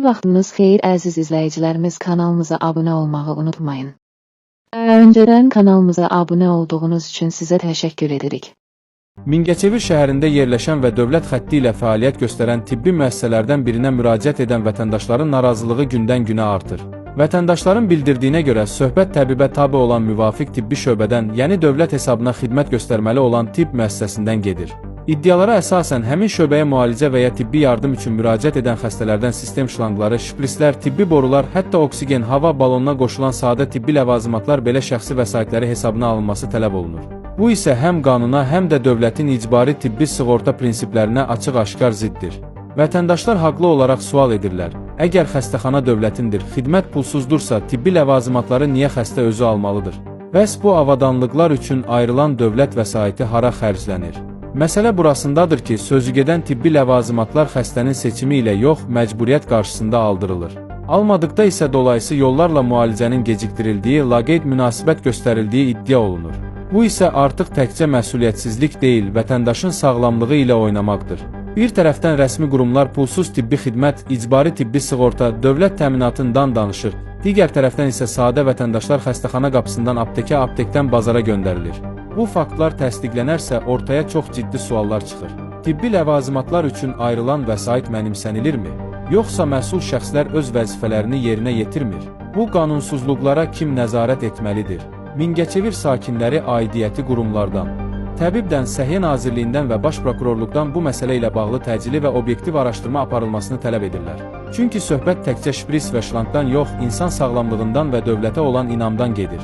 vaxtınız xeyir əziz izləyicilərimiz, kanalımıza abunə olmağı unutmayın. Öncədən kanalımıza abunə olduğunuz üçün sizə təşəkkür edirik. Mingəçevir şəhərində yerləşən və dövlət xətti ilə fəaliyyət göstərən tibbi müəssisələrdən birinə müraciət edən vətəndaşların narazılığı gündən-günə artır. Vətəndaşların bildirdiyinə görə söhbət təbibə tabe olan müvafiq tibbi şöbədən, yəni dövlət hesabına xidmət göstərməli olan tibb müəssisəsindən gedir. İddialara əsasən həmin şöbəyə müalicə və ya tibbi yardım üçün müraciət edən xəstələrdən sistem şlanqları, şprislər, tibbi borular, hətta oksigen, hava balonuna qoşulan sadə tibbi ləvazimatlar belə şəxsi vəsaitləri hesabına alınması tələb olunur. Bu isə həm qanuna, həm də dövlətin icbari tibbi sığorta prinsiplərinə açıq-aşkar ziddir. Vətəndaşlar haqlı olaraq sual edirlər: əgər xəstəxana dövlətindir, xidmət pulsuzdursa, tibbi ləvazimatları niyə xəstə özü almalıdır? Bəs bu avadanlıqlar üçün ayrılan dövlət vəsaiti hara xərclənir? Məsələ burasındadır ki, sözügedən tibbi ləvazimatlar xəstənin seçimi ilə yox, məcburiyyət qarşısında aldırılır. Almadıqda isə dolayısı yollarla müalicənin gecikdirildiyi, laqeyd münasibət göstərildiyi iddia olunur. Bu isə artıq təkcə məsuliyyətsizlik deyil, vətəndaşın sağlamlığı ilə oynamaqdır. Bir tərəfdən rəsmi qurumlar pulsuz tibbi xidmət, icbari tibbi sığorta, dövlət təminatından danışır. Digər tərəfdən isə sadə vətəndaşlar xəstəxana qapısından aptekə, aptekdən bazara göndərilir. Bu faktlar təsdiqlənərsə ortaya çox ciddi suallar çıxır. Tibbi ləvazimatlar üçün ayrılan vəsait mənimsənilirmi? Yoxsa məsul şəxslər öz vəzifələrini yerinə yetirmir? Bu qanunsuzluqlara kim nəzarət etməlidir? Mingəçevir sakinləri aidiyyəti qurumlardan, Təbibdən, Səhiyyə Nazirliyindən və Baş Prokurorluqdan bu məsələ ilə bağlı təcili və obyektiv araşdırma aparılmasını tələb edirlər. Çünki söhbət təkcə şpris və şlanqdan yox, insan sağlamlığından və dövlətə olan inamdan gedir.